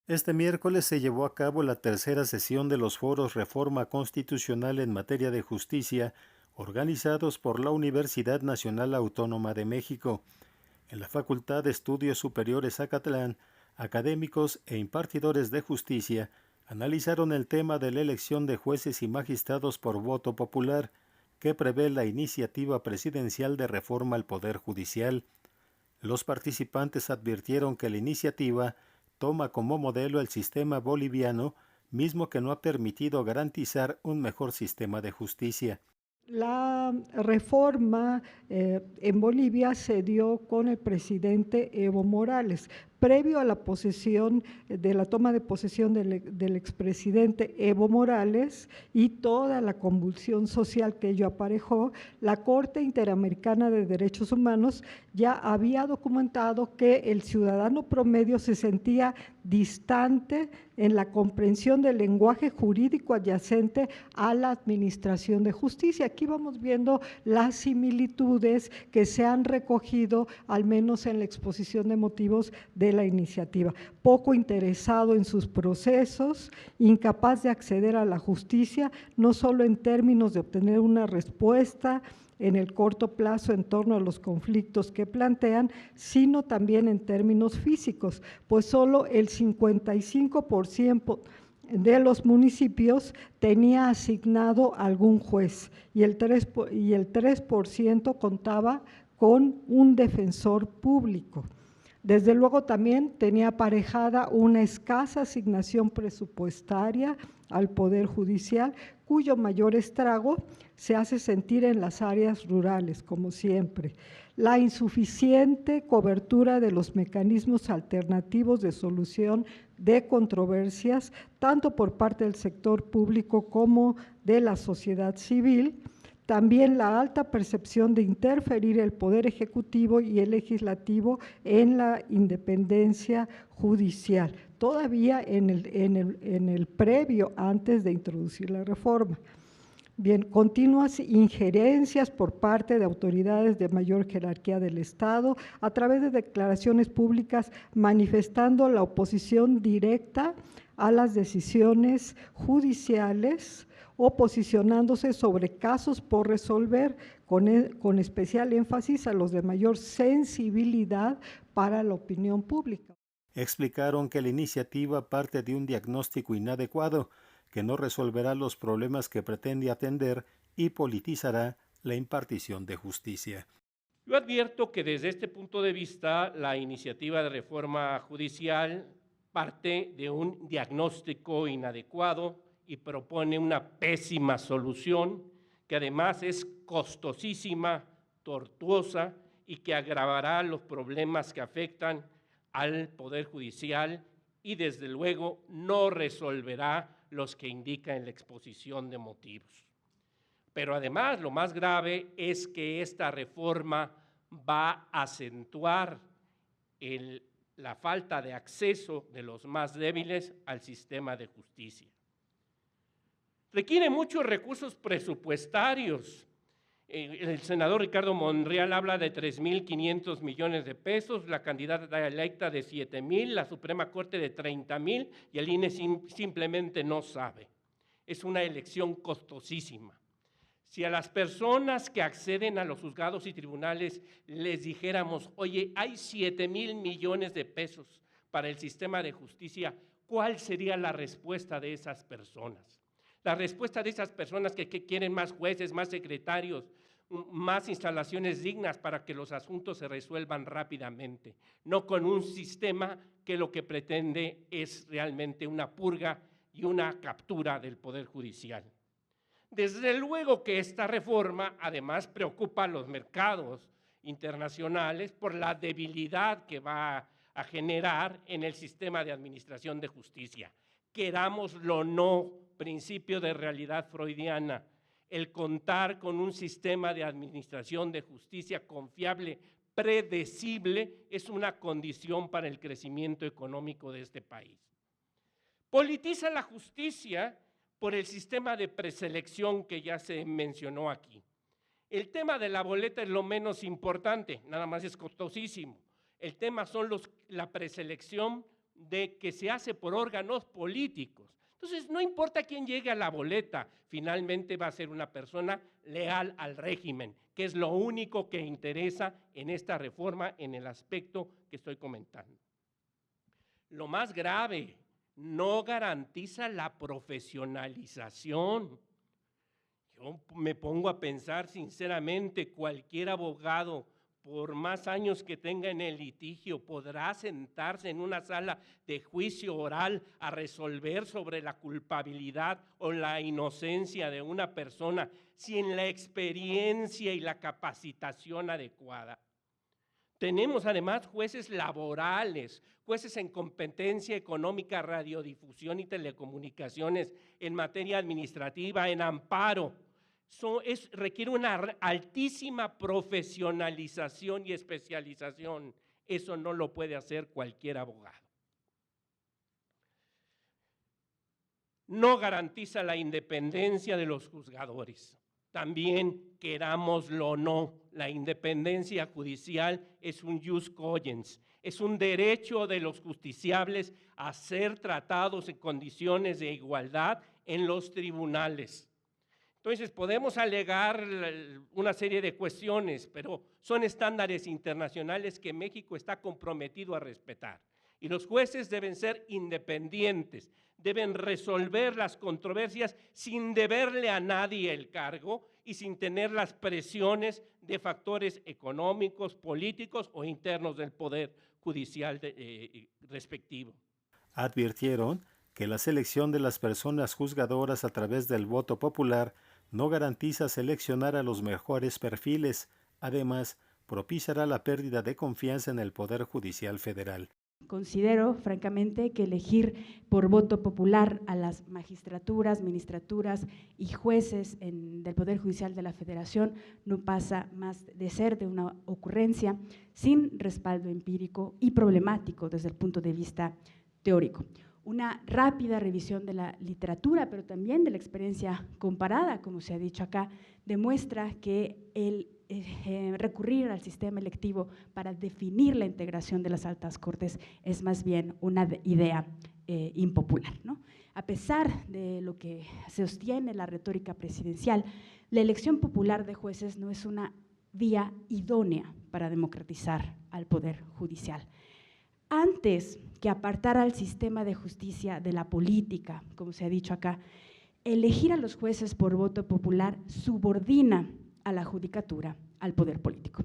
Este miércoles se llevó a cabo la tercera sesión de los foros Reforma Constitucional en materia de justicia, organizados por la Universidad Nacional Autónoma de México. En la Facultad de Estudios Superiores Acatlán, académicos e impartidores de justicia analizaron el tema de la elección de jueces y magistrados por voto popular, que prevé la iniciativa presidencial de reforma al Poder Judicial. Los participantes advirtieron que la iniciativa toma como modelo el sistema boliviano, mismo que no ha permitido garantizar un mejor sistema de justicia. La reforma en Bolivia se dio con el presidente Evo Morales. Previo a la posesión, de la toma de posesión del expresidente Evo Morales y toda la convulsión social que ello aparejó, la Corte Interamericana de Derechos Humanos ya había documentado que el ciudadano promedio se sentía distante en la comprensión del lenguaje jurídico adyacente a la administración de justicia. Aquí vamos viendo las similitudes que se han recogido, al menos en la exposición de motivos de la iniciativa. Poco interesado en sus procesos, incapaz de acceder a la justicia, no solo en términos de obtener una respuesta en el corto plazo en torno a los conflictos que plantean, sino también en términos físicos, pues solo el 55% de los municipios tenía asignado algún juez y el 3% contaba con un defensor público. Desde luego también tenía aparejada una escasa asignación presupuestaria al Poder Judicial, cuyo mayor estrago se hace sentir en las áreas rurales, como siempre. La insuficiente cobertura de los mecanismos alternativos de solución de controversias, tanto por parte del sector público como de la sociedad civil. También la alta percepción de interferir el Poder Ejecutivo y el Legislativo en la independencia judicial, todavía en el previo, antes de introducir la reforma. Bien, continuas injerencias por parte de autoridades de mayor jerarquía del Estado a través de declaraciones públicas manifestando la oposición directa a las decisiones judiciales o posicionándose sobre casos por resolver, con especial énfasis a los de mayor sensibilidad para la opinión pública. Explicaron que la iniciativa parte de un diagnóstico inadecuado, que no resolverá los problemas que pretende atender y politizará la impartición de justicia. Yo advierto que desde este punto de vista la iniciativa de reforma judicial parte de un diagnóstico inadecuado y propone una pésima solución que además es costosísima, tortuosa y que agravará los problemas que afectan al Poder Judicial y desde luego no resolverá los que indica en la exposición de motivos. Pero además lo más grave es que esta reforma va a acentuar la falta de acceso de los más débiles al sistema de justicia. Requiere muchos recursos presupuestarios. El senador Ricardo Monreal habla de 3.500 millones de pesos, la candidata electa de 7.000, la Suprema Corte de 30.000 y el INE simplemente no sabe. Es una elección costosísima. Si a las personas que acceden a los juzgados y tribunales les dijéramos, oye, hay 7.000 millones de pesos para el sistema de justicia, ¿cuál sería la respuesta de esas personas? La respuesta de esas personas que quieren más jueces, más secretarios, más instalaciones dignas para que los asuntos se resuelvan rápidamente, no con un sistema que lo que pretende es realmente una purga y una captura del Poder Judicial. Desde luego que esta reforma además preocupa a los mercados internacionales por la debilidad que va a generar en el sistema de administración de justicia. Querámoslo o no, principio de realidad freudiana, el contar con un sistema de administración de justicia confiable, predecible, es una condición para el crecimiento económico de este país. Politiza la justicia por el sistema de preselección que ya se mencionó aquí. El tema de la boleta es lo menos importante, nada más es costosísimo. El tema son la preselección de que se hace por órganos políticos. Entonces, no importa quién llegue a la boleta, finalmente va a ser una persona leal al régimen, que es lo único que interesa en esta reforma en el aspecto que estoy comentando. Lo más grave, no garantiza la profesionalización. Yo me pongo a pensar sinceramente, cualquier abogado, por más años que tenga en el litigio, podrá sentarse en una sala de juicio oral a resolver sobre la culpabilidad o la inocencia de una persona sin la experiencia y la capacitación adecuada. Tenemos además jueces laborales, jueces en competencia económica, radiodifusión y telecomunicaciones, en materia administrativa, en amparo. Requiere una altísima profesionalización y especialización. Eso no lo puede hacer cualquier abogado. No garantiza la independencia de los juzgadores. También, querámoslo o no, la independencia judicial es un jus cogens, es un derecho de los justiciables a ser tratados en condiciones de igualdad en los tribunales. Entonces, podemos alegar una serie de cuestiones, pero son estándares internacionales que México está comprometido a respetar. Y los jueces deben ser independientes, deben resolver las controversias sin deberle a nadie el cargo y sin tener las presiones de factores económicos, políticos o internos del Poder Judicial respectivo. Advirtieron que la selección de las personas juzgadoras a través del voto popular no garantiza seleccionar a los mejores perfiles, además propiciará la pérdida de confianza en el Poder Judicial Federal. Considero, francamente, que elegir por voto popular a las magistraturas, ministraturas y jueces del Poder Judicial de la Federación no pasa más de ser de una ocurrencia sin respaldo empírico y problemático desde el punto de vista teórico. Una rápida revisión de la literatura, pero también de la experiencia comparada, como se ha dicho acá, demuestra que el recurrir al sistema electivo para definir la integración de las altas cortes es más bien una idea impopular, ¿no? A pesar de lo que sostiene la retórica presidencial, la elección popular de jueces no es una vía idónea para democratizar al Poder Judicial. Antes que apartar al sistema de justicia de la política, como se ha dicho acá, elegir a los jueces por voto popular subordina a la judicatura al poder político.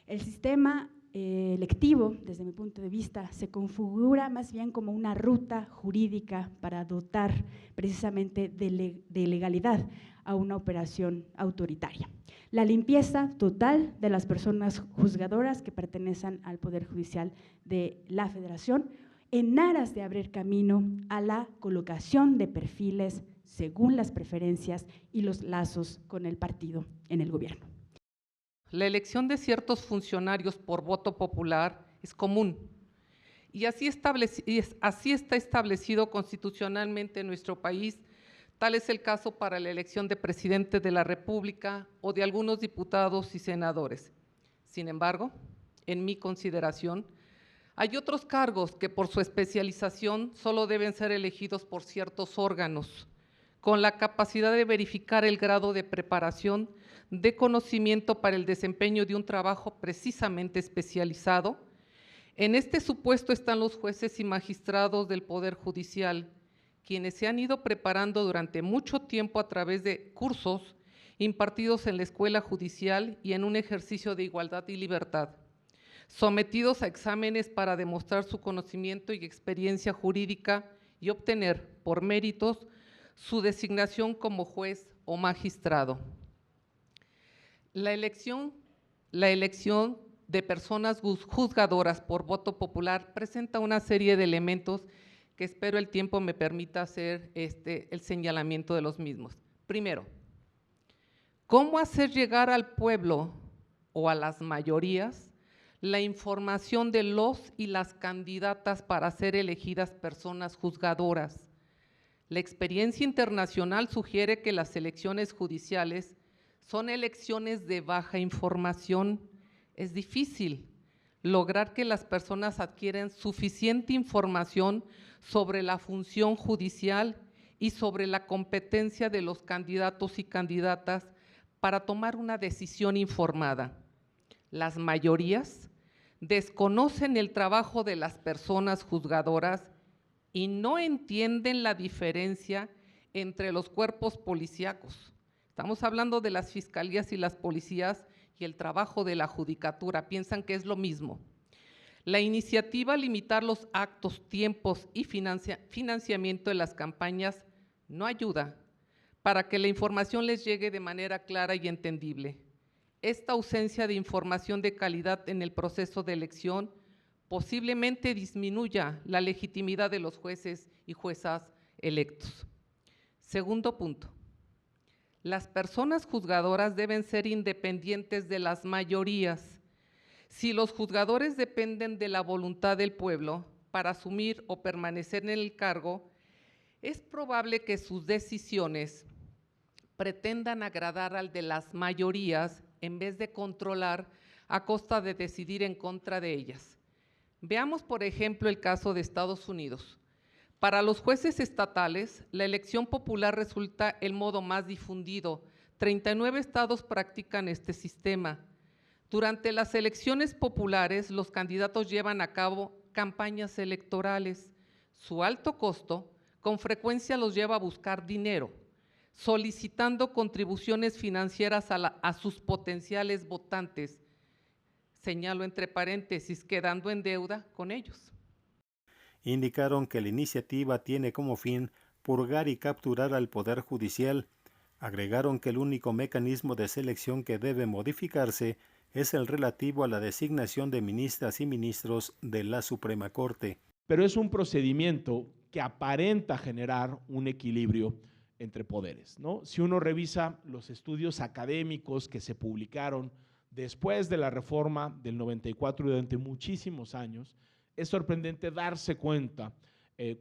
El sistema electivo, desde mi punto de vista, se configura más bien como una ruta jurídica para dotar precisamente de legalidad a una operación autoritaria. La limpieza total de las personas juzgadoras que pertenecen al Poder Judicial de la Federación en aras de abrir camino a la colocación de perfiles según las preferencias y los lazos con el partido en el gobierno. La elección de ciertos funcionarios por voto popular es común y así está establecido constitucionalmente en nuestro país. Tal es el caso para la elección de presidente de la República o de algunos diputados y senadores. Sin embargo, en mi consideración, hay otros cargos que por su especialización solo deben ser elegidos por ciertos órganos, con la capacidad de verificar el grado de preparación, de conocimiento para el desempeño de un trabajo precisamente especializado. En este supuesto están los jueces y magistrados del Poder Judicial, quienes se han ido preparando durante mucho tiempo a través de cursos impartidos en la Escuela Judicial y en un ejercicio de igualdad y libertad, sometidos a exámenes para demostrar su conocimiento y experiencia jurídica y obtener, por méritos, su designación como juez o magistrado. La elección de personas juzgadoras por voto popular presenta una serie de elementos que espero el tiempo me permita hacer el señalamiento de los mismos. Primero, ¿cómo hacer llegar al pueblo o a las mayorías la información de los y las candidatas para ser elegidas personas juzgadoras? La experiencia internacional sugiere que las elecciones judiciales son elecciones de baja información. Es difícil. lograr que las personas adquieran suficiente información sobre la función judicial y sobre la competencia de los candidatos y candidatas para tomar una decisión informada. Las mayorías desconocen el trabajo de las personas juzgadoras y no entienden la diferencia entre los cuerpos policíacos. Estamos hablando de las fiscalías y las policías y el trabajo de la judicatura, piensan que es lo mismo. La iniciativa limitar los actos, tiempos y financiamiento de las campañas no ayuda para que la información les llegue de manera clara y entendible. Esta ausencia de información de calidad en el proceso de elección posiblemente disminuya la legitimidad de los jueces y juezas electos. Segundo punto, las personas juzgadoras deben ser independientes de las mayorías. Si los juzgadores dependen de la voluntad del pueblo para asumir o permanecer en el cargo, es probable que sus decisiones pretendan agradar al de las mayorías en vez de controlar a costa de decidir en contra de ellas. Veamos, por ejemplo, el caso de Estados Unidos. Para los jueces estatales, la elección popular resulta el modo más difundido. 39 estados practican este sistema. Durante las elecciones populares, los candidatos llevan a cabo campañas electorales. Su alto costo con frecuencia los lleva a buscar dinero, solicitando contribuciones financieras a sus potenciales votantes, señalo entre paréntesis, quedando en deuda con ellos. Indicaron que la iniciativa tiene como fin purgar y capturar al Poder Judicial. Agregaron que el único mecanismo de selección que debe modificarse es el relativo a la designación de ministras y ministros de la Suprema Corte. Pero es un procedimiento que aparenta generar un equilibrio entre poderes, ¿no? Si uno revisa los estudios académicos que se publicaron después de la reforma del 94 y durante muchísimos años, es sorprendente darse cuenta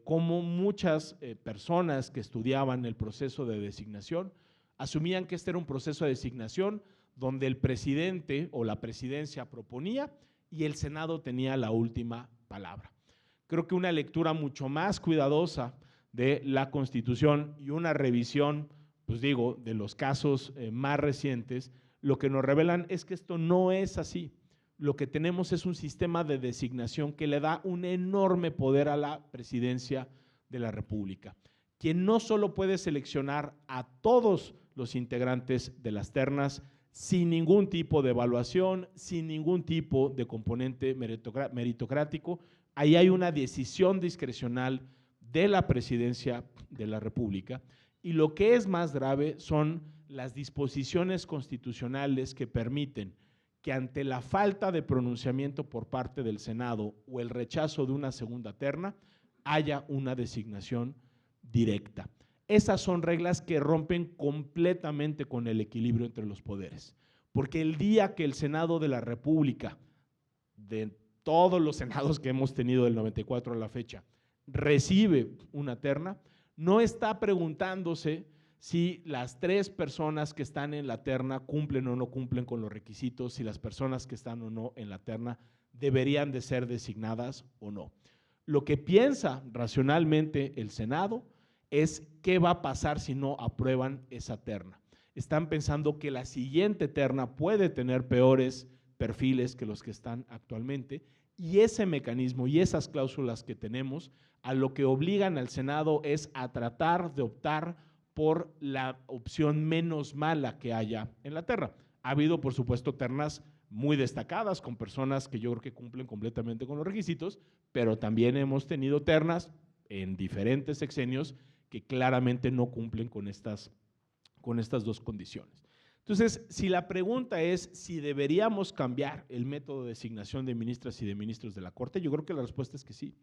cómo muchas personas que estudiaban el proceso de designación asumían que este era un proceso de designación donde el presidente o la presidencia proponía y el Senado tenía la última palabra. Creo que una lectura mucho más cuidadosa de la Constitución y una revisión, pues digo, de los casos más recientes, lo que nos revelan es que esto no es así. Lo que tenemos es un sistema de designación que le da un enorme poder a la presidencia de la República, quien no solo puede seleccionar a todos los integrantes de las ternas sin ningún tipo de evaluación, sin ningún tipo de componente meritocrático. Ahí hay una decisión discrecional de la presidencia de la República, y lo que es más grave son las disposiciones constitucionales que permiten que ante la falta de pronunciamiento por parte del Senado o el rechazo de una segunda terna, haya una designación directa. Esas son reglas que rompen completamente con el equilibrio entre los poderes, porque el día que el Senado de la República, de todos los senados que hemos tenido del 94 a la fecha, recibe una terna, no está preguntándose si las 3 personas que están en la terna cumplen o no cumplen con los requisitos, si las personas que están o no en la terna deberían de ser designadas o no. Lo que piensa racionalmente el Senado es qué va a pasar si no aprueban esa terna. Están pensando que la siguiente terna puede tener peores perfiles que los que están actualmente, y ese mecanismo y esas cláusulas que tenemos a lo que obligan al Senado es a tratar de optar por la opción menos mala que haya en la terna. Ha habido, por supuesto, ternas muy destacadas con personas que yo creo que cumplen completamente con los requisitos, pero también hemos tenido ternas en diferentes sexenios que claramente no cumplen con estas 2 condiciones. Entonces, si la pregunta es si deberíamos cambiar el método de designación de ministras y de ministros de la Corte, yo creo que la respuesta es que sí.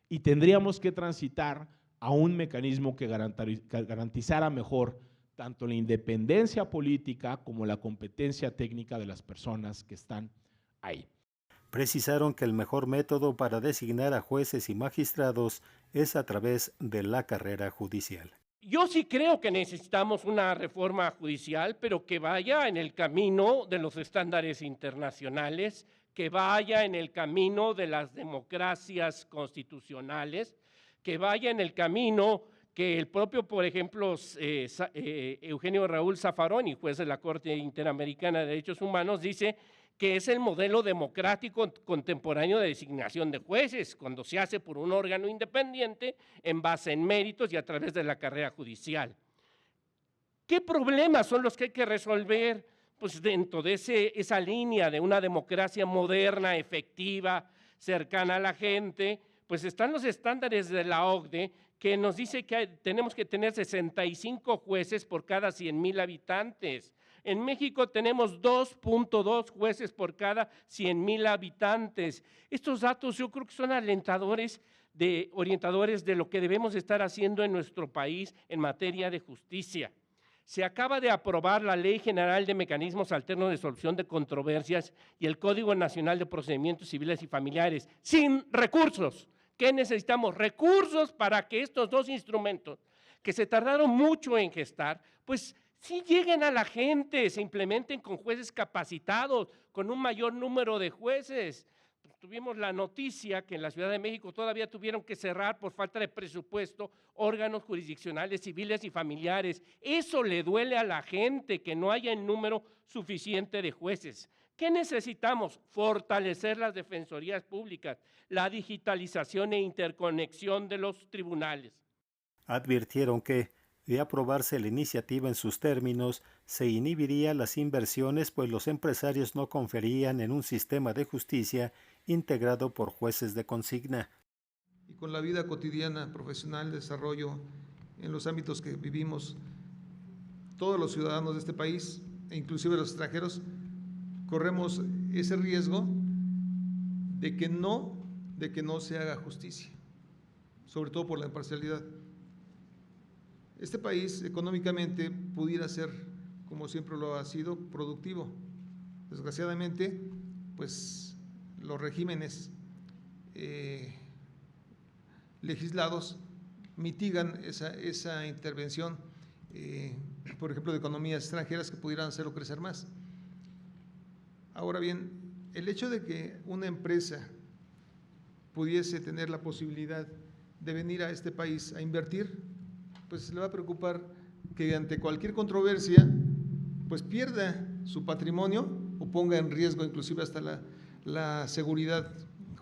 Y tendríamos que transitar a un mecanismo que garantizara mejor tanto la independencia política como la competencia técnica de las personas que están ahí. Precisaron que el mejor método para designar a jueces y magistrados es a través de la carrera judicial. Yo sí creo que necesitamos una reforma judicial, pero que vaya en el camino de los estándares internacionales, que vaya en el camino de las democracias constitucionales, que vaya en el camino que el propio, por ejemplo, Eugenio Raúl Zaffaroni, juez de la Corte Interamericana de Derechos Humanos, dice que es el modelo democrático contemporáneo de designación de jueces, cuando se hace por un órgano independiente en base en méritos y a través de la carrera judicial. ¿Qué problemas son los que hay que resolver? Pues dentro de esa línea de una democracia moderna, efectiva, cercana a la gente, pues están los estándares de la OCDE que nos dice que tenemos que tener 65 jueces por cada 100,000 habitantes. En México tenemos 2.2 jueces por cada 100,000 habitantes. Estos datos yo creo que son alentadores, orientadores de lo que debemos estar haciendo en nuestro país en materia de justicia. Se acaba de aprobar la Ley General de Mecanismos Alternos de Solución de Controversias y el Código Nacional de Procedimientos Civiles y Familiares, sin recursos. ¿Qué necesitamos? Recursos para que estos dos instrumentos, que se tardaron mucho en gestar, pues sí lleguen a la gente, se implementen con jueces capacitados, con un mayor número de jueces. Tuvimos la noticia que en la Ciudad de México todavía tuvieron que cerrar por falta de presupuesto órganos jurisdiccionales, civiles y familiares. Eso le duele a la gente, que no haya el número suficiente de jueces. ¿Qué necesitamos? Fortalecer las defensorías públicas, la digitalización e interconexión de los tribunales. Advirtieron que, de aprobarse la iniciativa en sus términos, se inhibiría las inversiones, pues los empresarios no confiarían en un sistema de justicia integrado por jueces de consigna. Y con la vida cotidiana, profesional, desarrollo en los ámbitos que vivimos, todos los ciudadanos de este país, e inclusive los extranjeros, corremos ese riesgo de que no se haga justicia, sobre todo por la imparcialidad. Este país económicamente pudiera ser, como siempre lo ha sido, productivo. Desgraciadamente, pues los regímenes legislados mitigan esa intervención, por ejemplo, de economías extranjeras que pudieran hacerlo crecer más. Ahora bien, el hecho de que una empresa pudiese tener la posibilidad de venir a este país a invertir, pues le va a preocupar que ante cualquier controversia, pues pierda su patrimonio o ponga en riesgo inclusive hasta la seguridad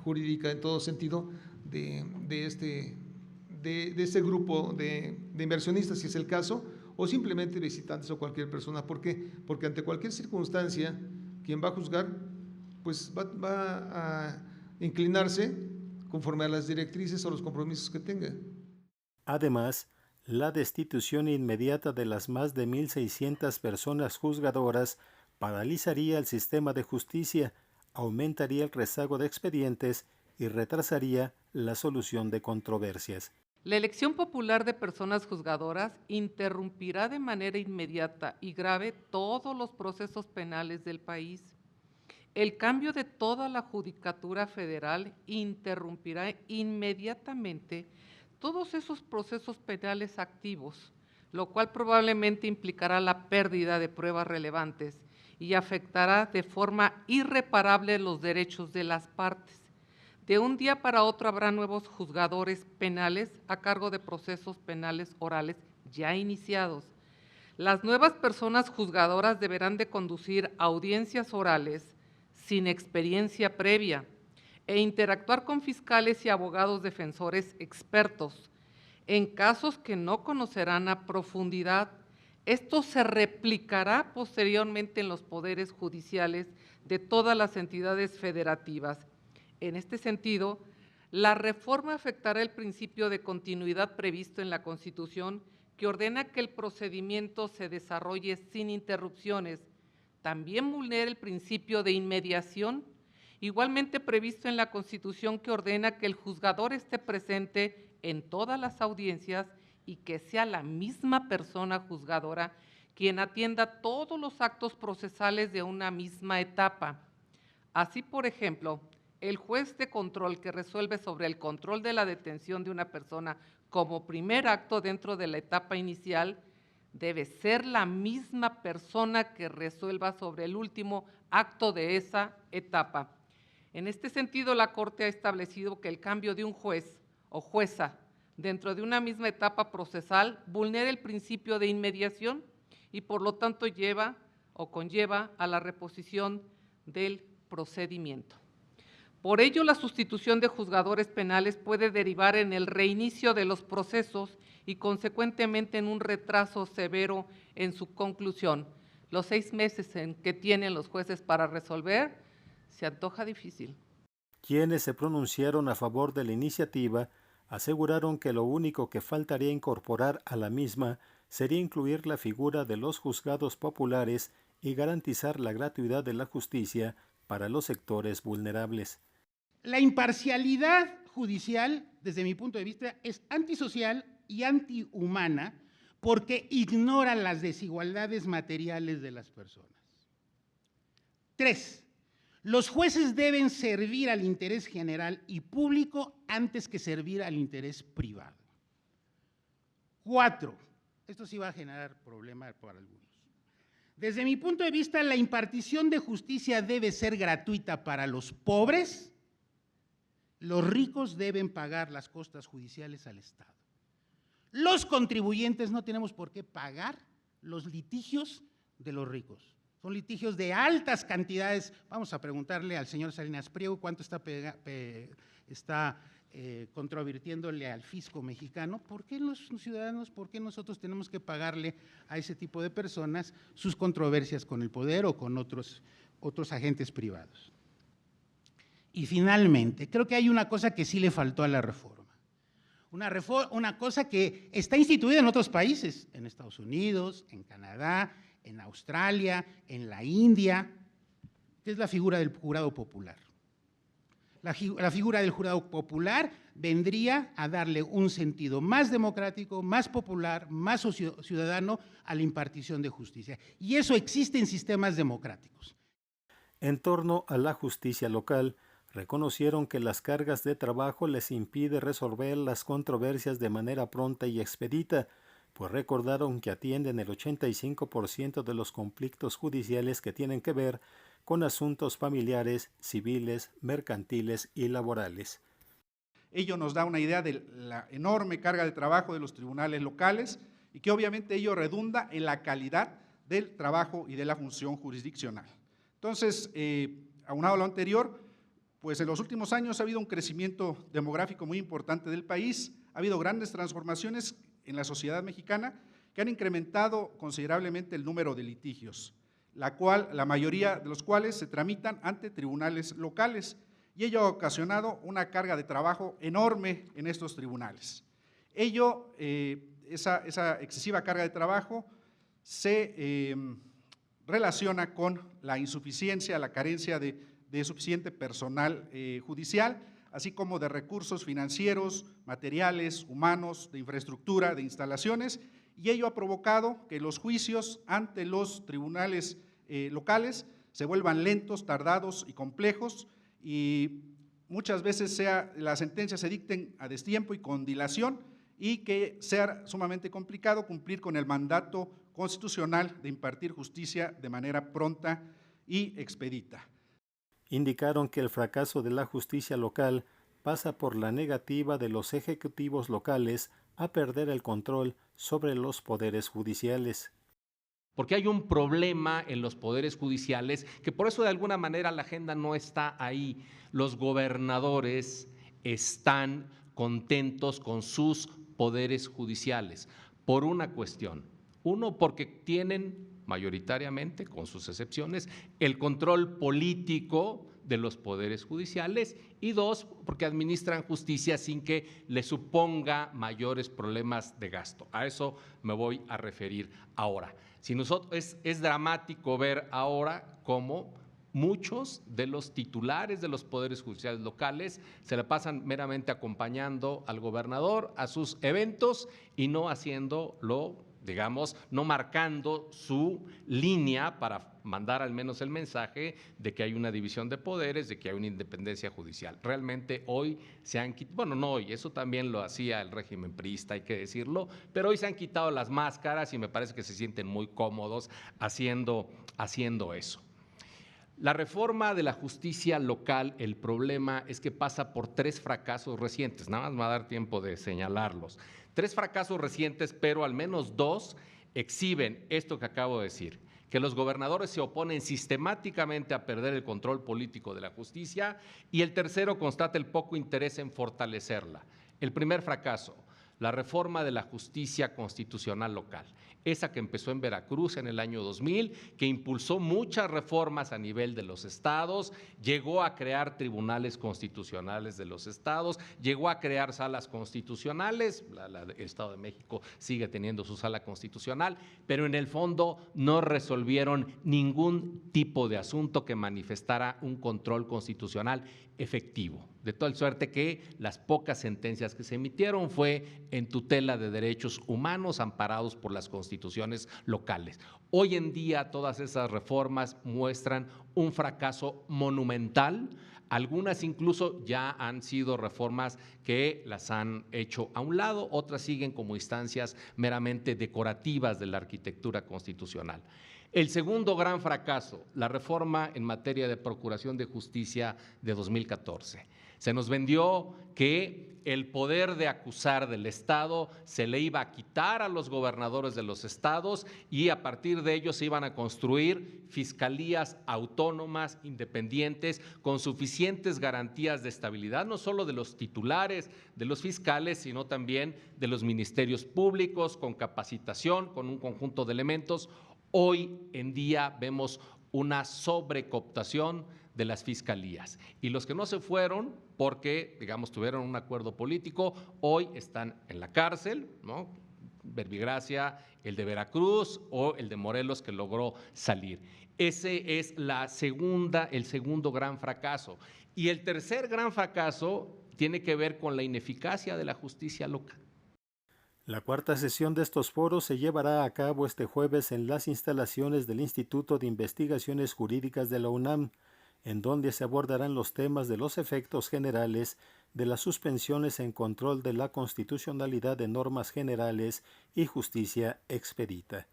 jurídica en todo sentido de este grupo de inversionistas, si es el caso, o simplemente visitantes o cualquier persona. ¿Por qué? Porque ante cualquier circunstancia, quien va a juzgar, pues va a inclinarse conforme a las directrices o los compromisos que tenga. Además, la destitución inmediata de las más de 1,600 personas juzgadoras paralizaría el sistema de justicia, aumentaría el rezago de expedientes y retrasaría la solución de controversias. La elección popular de personas juzgadoras interrumpirá de manera inmediata y grave todos los procesos penales del país. El cambio de toda la judicatura federal interrumpirá inmediatamente todos esos procesos penales activos, lo cual probablemente implicará la pérdida de pruebas relevantes y afectará de forma irreparable los derechos de las partes. De un día para otro habrá nuevos juzgadores penales a cargo de procesos penales orales ya iniciados. Las nuevas personas juzgadoras deberán de conducir audiencias orales sin experiencia previa e interactuar con fiscales y abogados defensores expertos. En casos que no conocerán a profundidad, esto se replicará posteriormente en los poderes judiciales de todas las entidades federativas. En este sentido, la reforma afectará el principio de continuidad previsto en la Constitución, que ordena que el procedimiento se desarrolle sin interrupciones. También vulnera el principio de inmediación, igualmente previsto en la Constitución, que ordena que el juzgador esté presente en todas las audiencias y que sea la misma persona juzgadora quien atienda todos los actos procesales de una misma etapa. Así, por ejemplo, el juez de control que resuelve sobre el control de la detención de una persona como primer acto dentro de la etapa inicial debe ser la misma persona que resuelva sobre el último acto de esa etapa. En este sentido, la Corte ha establecido que el cambio de un juez o jueza dentro de una misma etapa procesal vulnera el principio de inmediación y por lo tanto lleva o conlleva a la reposición del procedimiento. Por ello, la sustitución de juzgadores penales puede derivar en el reinicio de los procesos y consecuentemente en un retraso severo en su conclusión. Los 6 meses en que tienen los jueces para resolver se antoja difícil. Quienes se pronunciaron a favor de la iniciativa aseguraron que lo único que faltaría incorporar a la misma sería incluir la figura de los juzgados populares y garantizar la gratuidad de la justicia para los sectores vulnerables. La imparcialidad judicial, desde mi punto de vista, es antisocial y antihumana porque ignora las desigualdades materiales de las personas. 3. Los jueces deben servir al interés general y público antes que servir al interés privado. 4. Esto sí va a generar problemas para algunos. Desde mi punto de vista, la impartición de justicia debe ser gratuita para los pobres. Los ricos deben pagar las costas judiciales al Estado. Los contribuyentes no tenemos por qué pagar los litigios de los ricos. Son litigios de altas cantidades. Vamos a preguntarle al señor Salinas Pliego cuánto está controvirtiéndole al fisco mexicano. ¿Por qué los ciudadanos, por qué nosotros tenemos que pagarle a ese tipo de personas sus controversias con el poder o con otros agentes privados? Y finalmente, creo que hay una cosa que sí le faltó a la reforma. Una cosa que está instituida en otros países, en Estados Unidos, en Canadá, en Australia, en la India, que es la figura del jurado popular. La figura del jurado popular vendría a darle un sentido más democrático, más popular, más ciudadano a la impartición de justicia. Y eso existe en sistemas democráticos. En torno a la justicia local, reconocieron que las cargas de trabajo les impide resolver las controversias de manera pronta y expedita, pues recordaron que atienden el 85% de los conflictos judiciales que tienen que ver con asuntos familiares, civiles, mercantiles y laborales. Ello nos da una idea de la enorme carga de trabajo de los tribunales locales y que obviamente ello redunda en la calidad del trabajo y de la función jurisdiccional. Entonces, aunado a lo anterior, pues en los últimos años ha habido un crecimiento demográfico muy importante del país, ha habido grandes transformaciones en la sociedad mexicana que han incrementado considerablemente el número de litigios, la mayoría de los cuales se tramitan ante tribunales locales, y ello ha ocasionado una carga de trabajo enorme en estos tribunales. Esa excesiva carga de trabajo se relaciona con la insuficiencia, la carencia de suficiente personal judicial, así como de recursos financieros, materiales, humanos, de infraestructura, de instalaciones, y ello ha provocado que los juicios ante los tribunales locales se vuelvan lentos, tardados y complejos, y muchas veces las sentencias se dicten a destiempo y con dilación, y que sea sumamente complicado cumplir con el mandato constitucional de impartir justicia de manera pronta y expedita. Indicaron que el fracaso de la justicia local pasa por la negativa de los ejecutivos locales a perder el control sobre los poderes judiciales. Porque hay un problema en los poderes judiciales, que por eso de alguna manera la agenda no está ahí. Los gobernadores están contentos con sus poderes judiciales, por una cuestión. Uno, porque tienen mayoritariamente, con sus excepciones, el control político de los poderes judiciales, y dos, porque administran justicia sin que le suponga mayores problemas de gasto. A eso me voy a referir ahora. Es dramático ver ahora cómo muchos de los titulares de los poderes judiciales locales se la pasan meramente acompañando al gobernador a sus eventos y no haciéndolo, digamos, no marcando su línea para mandar al menos el mensaje de que hay una división de poderes, de que hay una independencia judicial. Realmente hoy se han quitado, bueno, no hoy, eso también lo hacía el régimen priista, hay que decirlo, pero hoy se han quitado las máscaras y me parece que se sienten muy cómodos haciendo eso. La reforma de la justicia local, el problema es que pasa por 3 fracasos recientes, nada más me va a dar tiempo de señalarlos. 3 fracasos recientes, pero al menos 2 exhiben esto que acabo de decir, que los gobernadores se oponen sistemáticamente a perder el control político de la justicia, y el tercero constata el poco interés en fortalecerla. El primer fracaso, la reforma de la justicia constitucional local, esa que empezó en Veracruz en el año 2000, que impulsó muchas reformas a nivel de los estados, llegó a crear tribunales constitucionales de los estados, llegó a crear salas constitucionales, el Estado de México sigue teniendo su sala constitucional, pero en el fondo no resolvieron ningún tipo de asunto que manifestara un control constitucional efectivo, de tal suerte que las pocas sentencias que se emitieron fue en tutela de derechos humanos amparados por las constituciones locales. Hoy en día todas esas reformas muestran un fracaso monumental, algunas incluso ya han sido reformas que las han hecho a un lado, otras siguen como instancias meramente decorativas de la arquitectura constitucional. El segundo gran fracaso, la reforma en materia de procuración de justicia de 2014. Se nos vendió que el poder de acusar del Estado se le iba a quitar a los gobernadores de los estados y a partir de ello se iban a construir fiscalías autónomas, independientes, con suficientes garantías de estabilidad, no solo de los titulares, de los fiscales, sino también de los ministerios públicos, con capacitación, con un conjunto de elementos. Hoy en día vemos una sobrecooptación de las fiscalías y los que no se fueron porque, digamos, tuvieron un acuerdo político, hoy están en la cárcel, ¿no? Verbigracia, el de Veracruz o el de Morelos que logró salir. Ese es el segundo gran fracaso. Y el tercer gran fracaso tiene que ver con la ineficacia de la justicia local. La cuarta sesión de estos foros se llevará a cabo este jueves en las instalaciones del Instituto de Investigaciones Jurídicas de la UNAM, en donde se abordarán los temas de los efectos generales de las suspensiones en control de la constitucionalidad de normas generales y justicia expedita.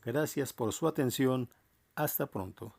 Gracias por su atención. Hasta pronto.